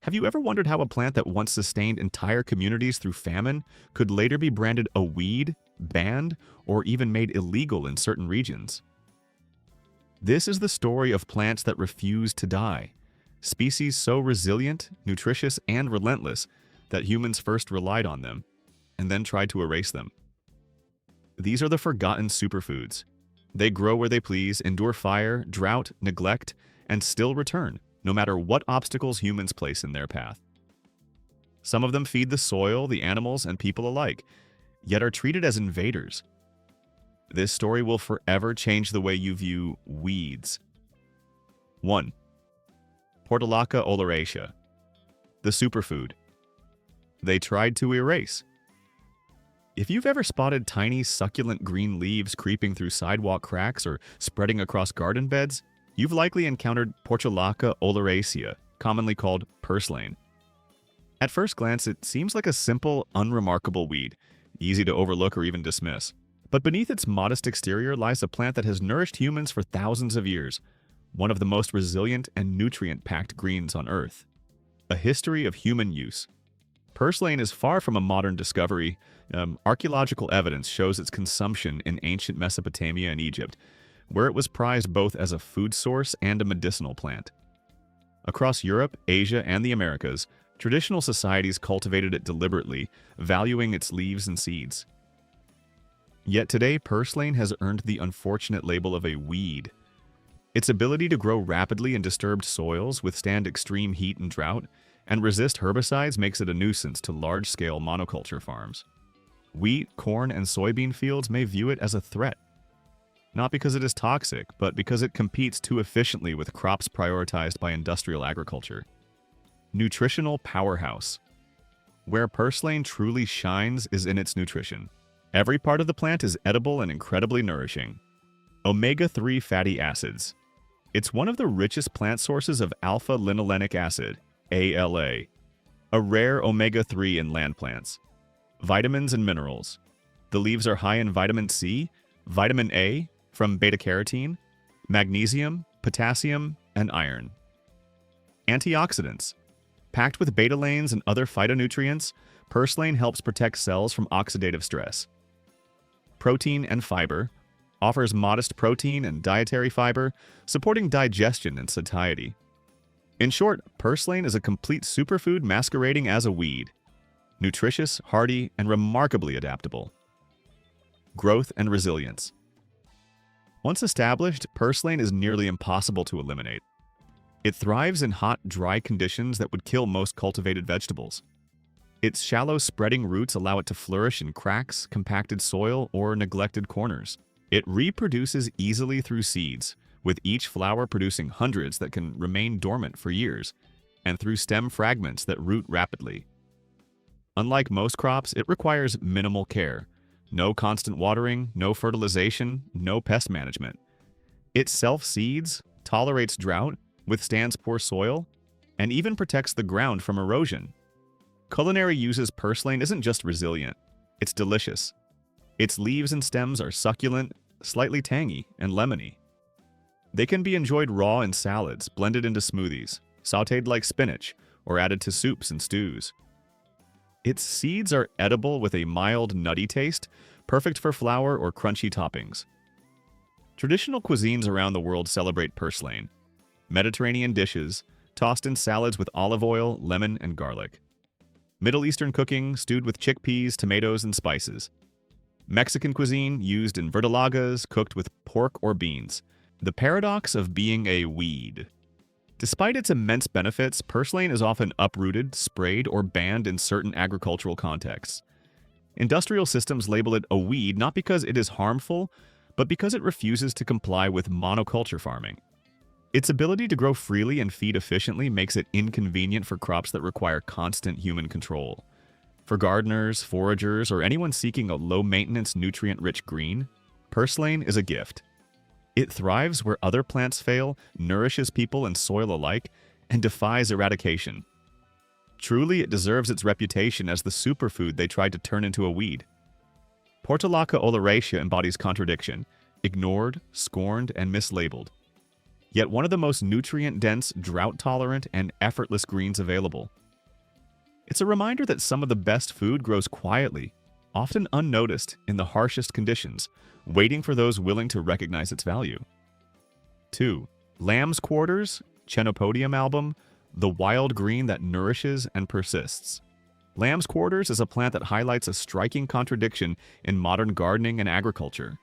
Have you ever wondered how a plant that once sustained entire communities through famine could later be branded a weed, banned, or even made illegal in certain regions? This is the story of plants that refuse to die, species so resilient, nutritious, and relentless that humans first relied on them and then tried to erase them. These are the forgotten superfoods. They grow where they please, endure fire, drought, neglect, and still return, no matter what obstacles humans place in their path. Some of them feed the soil, the animals, and people alike, yet are treated as invaders. This story will forever change the way you view weeds. 1. Portulaca oleracea, the superfood. They tried to erase. If you've ever spotted tiny, succulent green leaves creeping through sidewalk cracks or spreading across garden beds, you've likely encountered Portulaca oleracea, commonly called purslane. At first glance, it seems like a simple, unremarkable weed, easy to overlook or even dismiss. But beneath its modest exterior lies a plant that has nourished humans for thousands of years, one of the most resilient and nutrient-packed greens on Earth. A history of human use. Purslane is far from a modern discovery. Archaeological evidence shows its consumption in ancient Mesopotamia and Egypt, where it was prized both as a food source and a medicinal plant. Across Europe, Asia, and the Americas, traditional societies cultivated it deliberately, valuing its leaves and seeds. Yet today, purslane has earned the unfortunate label of a weed. Its ability to grow rapidly in disturbed soils, withstand extreme heat and drought, and resist herbicides makes it a nuisance to large-scale monoculture farms. Wheat, corn, and soybean fields may view it as a threat. Not because it is toxic, but because it competes too efficiently with crops prioritized by industrial agriculture. Nutritional powerhouse. Where purslane truly shines is in its nutrition. Every part of the plant is edible and incredibly nourishing. Omega-3 fatty acids. It's one of the richest plant sources of alpha-linolenic acid, ALA, a rare omega-3 in land plants. Vitamins and minerals. The leaves are high in vitamin C, vitamin A from beta-carotene, magnesium, potassium, and iron. Antioxidants. Packed with betalains and other phytonutrients, purslane helps protect cells from oxidative stress. Protein and fiber. Offers modest protein and dietary fiber, supporting digestion and satiety. In short, purslane is a complete superfood masquerading as a weed. Nutritious, hardy, and remarkably adaptable. Growth and resilience. Once established, purslane is nearly impossible to eliminate. It thrives in hot, dry conditions that would kill most cultivated vegetables. Its shallow, spreading roots allow it to flourish in cracks, compacted soil, or neglected corners. It reproduces easily through seeds, with each flower producing hundreds that can remain dormant for years, and through stem fragments that root rapidly. Unlike most crops, it requires minimal care. No constant watering, no fertilization, no pest management. It self-seeds, tolerates drought, withstands poor soil, and even protects the ground from erosion. Culinary uses purslane isn't just resilient, it's delicious. Its leaves and stems are succulent, slightly tangy, and lemony. They can be enjoyed raw in salads, blended into smoothies, sautéed like spinach, or added to soups and stews. Its seeds are edible with a mild, nutty taste, perfect for flour or crunchy toppings. Traditional cuisines around the world celebrate purslane. Mediterranean dishes, tossed in salads with olive oil, lemon, and garlic. Middle Eastern cooking, stewed with chickpeas, tomatoes, and spices. Mexican cuisine, used in verdolagas, cooked with pork or beans. The paradox of being a weed. Despite its immense benefits, purslane is often uprooted, sprayed, or banned in certain agricultural contexts. Industrial systems label it a weed not because it is harmful, but because it refuses to comply with monoculture farming. Its ability to grow freely and feed efficiently makes it inconvenient for crops that require constant human control. For gardeners, foragers, or anyone seeking a low-maintenance, nutrient-rich green, purslane is a gift. It thrives where other plants fail, nourishes people and soil alike, and defies eradication. Truly, it deserves its reputation as the superfood they tried to turn into a weed. Portulaca oleracea embodies contradiction, ignored, scorned, and mislabeled. yet one of the most nutrient-dense, drought-tolerant, and effortless greens available. It's a reminder that some of the best food grows quietly, often unnoticed in the harshest conditions, waiting for those willing to recognize its value. 2. Lamb's quarters, Chenopodium album, the wild green that nourishes and persists. Lamb's quarters is a plant that highlights a striking contradiction in modern gardening and agriculture.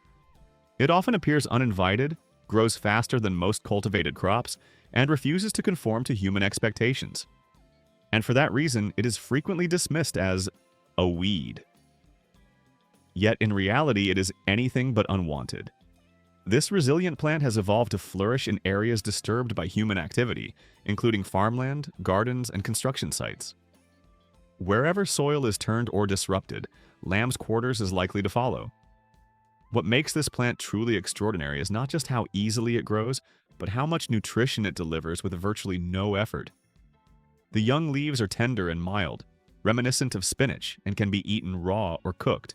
It often appears uninvited, grows faster than most cultivated crops, and refuses to conform to human expectations. And for that reason, it is frequently dismissed as a weed. Yet in reality, it is anything but unwanted. This resilient plant has evolved to flourish in areas disturbed by human activity, including farmland, gardens, and construction sites. Wherever soil is turned or disrupted, lamb's quarters is likely to follow. What makes this plant truly extraordinary is not just how easily it grows, but how much nutrition it delivers with virtually no effort. The young leaves are tender and mild, reminiscent of spinach, and can be eaten raw or cooked.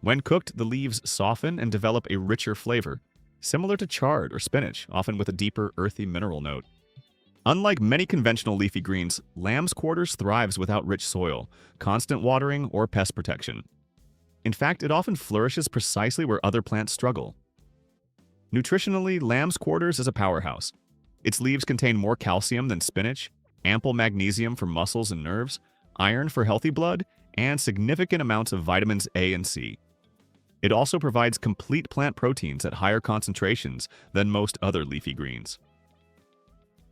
When cooked, the leaves soften and develop a richer flavor, similar to chard or spinach, often with a deeper, earthy mineral note. Unlike many conventional leafy greens, lamb's quarters thrives without rich soil, constant watering, or pest protection. In fact, it often flourishes precisely where other plants struggle. Nutritionally, lamb's quarters is a powerhouse. Its leaves contain more calcium than spinach, ample magnesium for muscles and nerves, iron for healthy blood, and significant amounts of vitamins A and C. It also provides complete plant proteins at higher concentrations than most other leafy greens.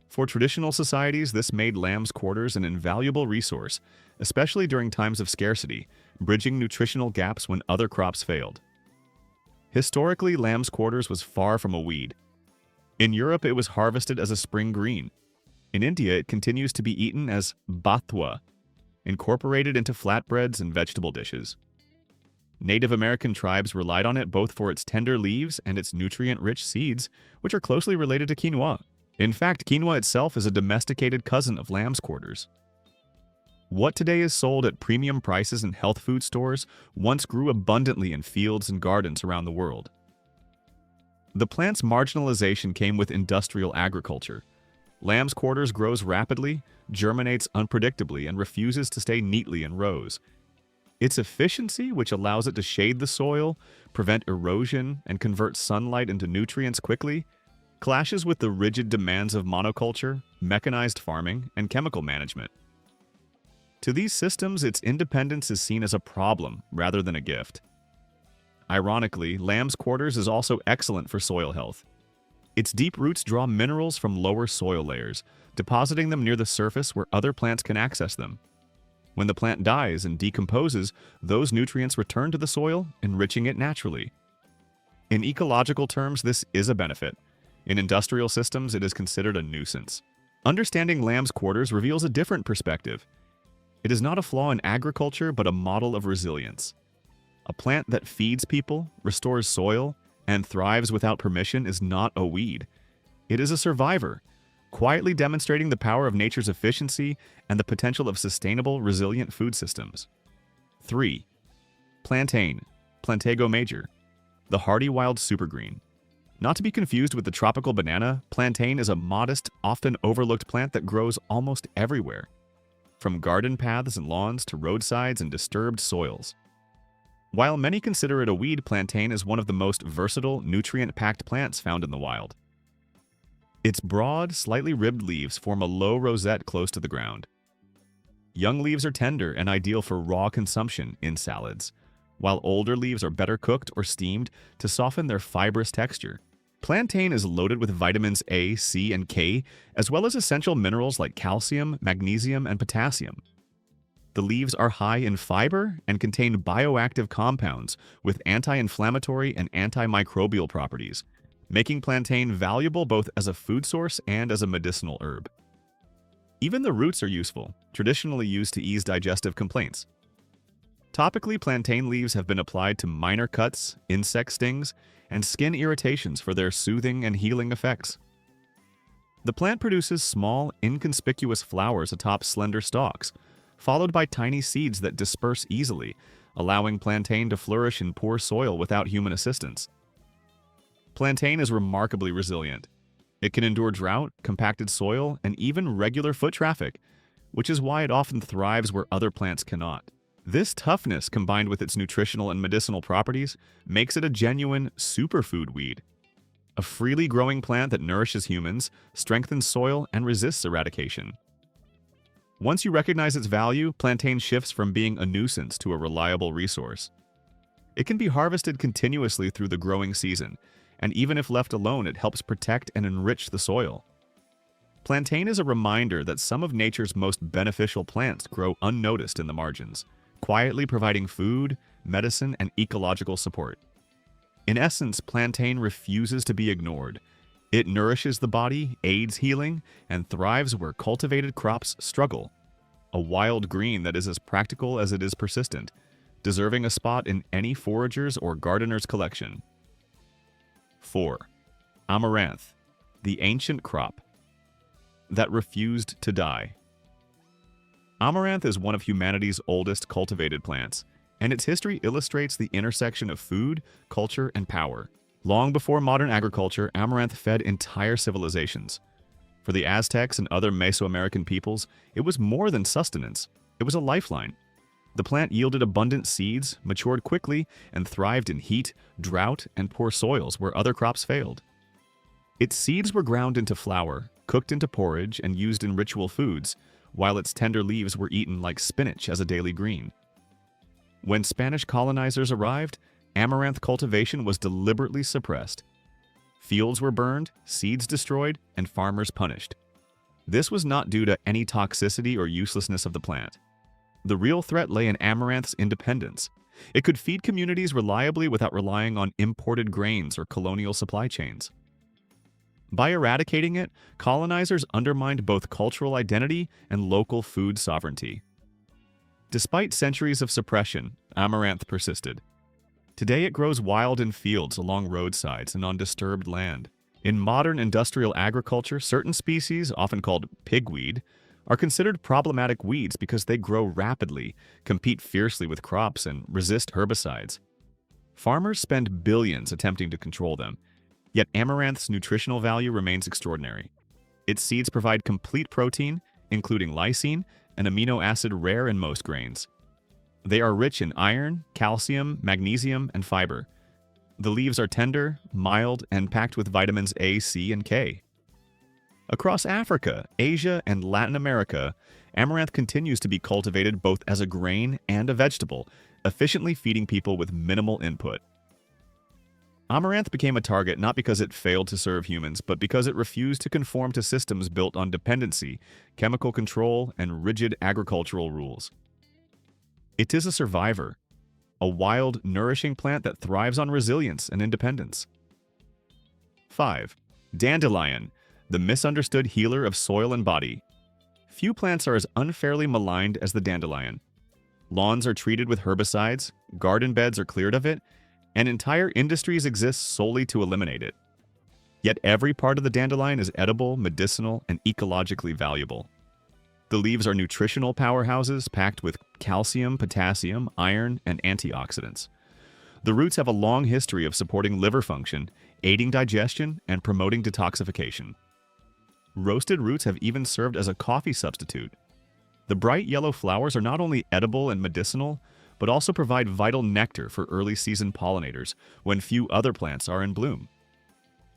For traditional societies, this made lamb's quarters an invaluable resource, especially during times of scarcity, bridging nutritional gaps when other crops failed. Historically, lamb's quarters was far from a weed. In Europe, it was harvested as a spring green. In India, it continues to be eaten as bathwa, incorporated into flatbreads and vegetable dishes. Native American tribes relied on it both for its tender leaves and its nutrient-rich seeds, which are closely related to quinoa. In fact, quinoa itself is a domesticated cousin of lamb's quarters. What today is sold at premium prices in health food stores once grew abundantly in fields and gardens around the world. The plant's marginalization came with industrial agriculture. Lamb's quarters grows rapidly, germinates unpredictably, and refuses to stay neatly in rows. Its efficiency, which allows it to shade the soil, prevent erosion, and convert sunlight into nutrients quickly, clashes with the rigid demands of monoculture, mechanized farming, and chemical management. To these systems, its independence is seen as a problem rather than a gift. Ironically, lamb's quarters is also excellent for soil health. Its deep roots draw minerals from lower soil layers, depositing them near the surface where other plants can access them. When the plant dies and decomposes, those nutrients return to the soil, enriching it naturally. In ecological terms, this is a benefit. In industrial systems, it is considered a nuisance. Understanding lamb's quarters reveals a different perspective. It is not a flaw in agriculture, but a model of resilience. A plant that feeds people, restores soil, and thrives without permission is not a weed. It is a survivor, quietly demonstrating the power of nature's efficiency and the potential of sustainable, resilient food systems. 3. Plantain, Plantago major, the hardy wild supergreen. Not to be confused with the tropical banana, plantain is a modest, often overlooked plant that grows almost everywhere, from garden paths and lawns to roadsides and disturbed soils. While many consider it a weed, plantain is one of the most versatile, nutrient-packed plants found in the wild. Its broad, slightly ribbed leaves form a low rosette close to the ground. Young leaves are tender and ideal for raw consumption in salads, while older leaves are better cooked or steamed to soften their fibrous texture. Plantain is loaded with vitamins A, C, and K, as well as essential minerals like calcium, magnesium, and potassium. The leaves are high in fiber and contain bioactive compounds with anti-inflammatory and antimicrobial properties, making plantain valuable both as a food source and as a medicinal herb. Even the roots are useful, traditionally used to ease digestive complaints. Topically, plantain leaves have been applied to minor cuts, insect stings, and skin irritations for their soothing and healing effects. The plant produces small, inconspicuous flowers atop slender stalks, followed by tiny seeds that disperse easily, allowing plantain to flourish in poor soil without human assistance. Plantain is remarkably resilient. It can endure drought, compacted soil, and even regular foot traffic, which is why it often thrives where other plants cannot. This toughness, combined with its nutritional and medicinal properties, makes it a genuine superfood weed. A freely growing plant that nourishes humans, strengthens soil, and resists eradication. Once you recognize its value, plantain shifts from being a nuisance to a reliable resource. It can be harvested continuously through the growing season, and even if left alone, it helps protect and enrich the soil. Plantain is a reminder that some of nature's most beneficial plants grow unnoticed in the margins, quietly providing food, medicine, and ecological support. In essence, plantain refuses to be ignored. It nourishes the body, aids healing, and thrives where cultivated crops struggle. A wild green that is as practical as it is persistent, deserving a spot in any forager's or gardener's collection. 4. Amaranth, the ancient crop that refused to die. Amaranth is one of humanity's oldest cultivated plants, and its history illustrates the intersection of food, culture, and power. Long before modern agriculture, amaranth fed entire civilizations. For the Aztecs and other Mesoamerican peoples, it was more than sustenance. It was a lifeline. The plant yielded abundant seeds, matured quickly, and thrived in heat, drought, and poor soils where other crops failed. Its seeds were ground into flour, cooked into porridge, and used in ritual foods, while its tender leaves were eaten like spinach as a daily green. When Spanish colonizers arrived, amaranth cultivation was deliberately suppressed. Fields were burned, seeds destroyed, and farmers punished. This was not due to any toxicity or uselessness of the plant. The real threat lay in amaranth's independence. It could feed communities reliably without relying on imported grains or colonial supply chains. By eradicating it, colonizers undermined both cultural identity and local food sovereignty. Despite centuries of suppression, amaranth persisted. Today it grows wild in fields along roadsides and on disturbed land. In modern industrial agriculture, certain species, often called pigweed, are considered problematic weeds because they grow rapidly, compete fiercely with crops, and resist herbicides. Farmers spend billions attempting to control them, yet amaranth's nutritional value remains extraordinary. Its seeds provide complete protein, including lysine, an amino acid rare in most grains. They are rich in iron, calcium, magnesium, and fiber. The leaves are tender, mild, and packed with vitamins A, C, and K. Across Africa, Asia, and Latin America, amaranth continues to be cultivated both as a grain and a vegetable, efficiently feeding people with minimal input. Amaranth became a target not because it failed to serve humans, but because it refused to conform to systems built on dependency, chemical control, and rigid agricultural rules. It is a survivor, a wild, nourishing plant that thrives on resilience and independence. 5. Dandelion, the misunderstood healer of soil and body. Few plants are as unfairly maligned as the dandelion. Lawns are treated with herbicides, garden beds are cleared of it, and entire industries exist solely to eliminate it. Yet every part of the dandelion is edible, medicinal, and ecologically valuable. The leaves are nutritional powerhouses packed with calcium, potassium, iron, and antioxidants. The roots have a long history of supporting liver function, aiding digestion, and promoting detoxification. Roasted roots have even served as a coffee substitute. The bright yellow flowers are not only edible and medicinal, but also provide vital nectar for early season pollinators when few other plants are in bloom.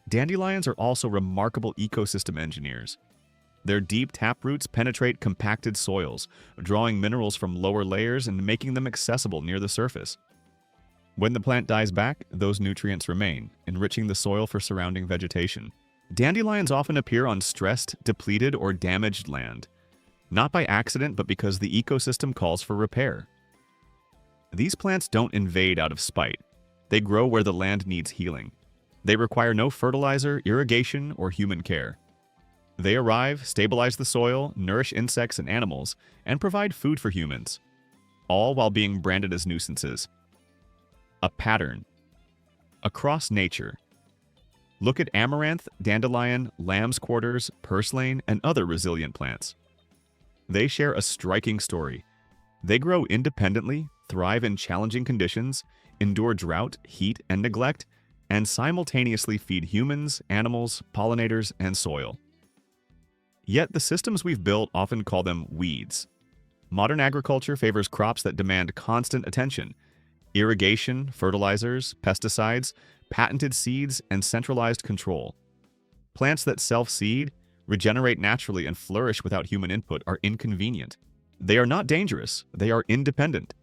Dandelions are also remarkable ecosystem engineers. Their deep taproots penetrate compacted soils, drawing minerals from lower layers and making them accessible near the surface. When the plant dies back, those nutrients remain, enriching the soil for surrounding vegetation. Dandelions often appear on stressed, depleted, or damaged land, not by accident but because the ecosystem calls for repair. These plants don't invade out of spite. They grow where the land needs healing. They require no fertilizer, irrigation, or human care. They arrive, stabilize the soil, nourish insects and animals, and provide food for humans, all while being branded as nuisances. A pattern. Across nature. Look at amaranth, dandelion, lamb's quarters, purslane, and other resilient plants. They share a striking story. They grow independently, thrive in challenging conditions, endure drought, heat, and neglect, and simultaneously feed humans, animals, pollinators, and soil. Yet the systems we've built often call them weeds. Modern agriculture favors crops that demand constant attention: irrigation, fertilizers, pesticides, patented seeds, and centralized control. Plants that self-seed, regenerate naturally, and flourish without human input are inconvenient. They are not dangerous, they are independent.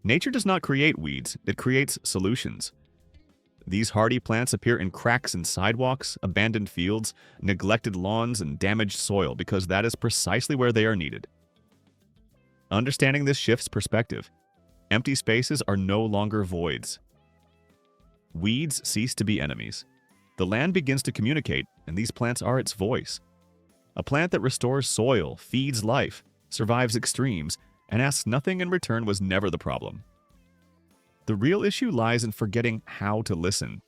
Nature does not create weeds, it creates solutions. These hardy plants appear in cracks in sidewalks, abandoned fields, neglected lawns, and damaged soil because that is precisely where they are needed. Understanding this shifts perspective. Empty spaces are no longer voids. Weeds cease to be enemies. The land begins to communicate, and these plants are its voice. A plant that restores soil, feeds life, survives extremes, and asks nothing in return was never the problem. The real issue lies in forgetting how to listen.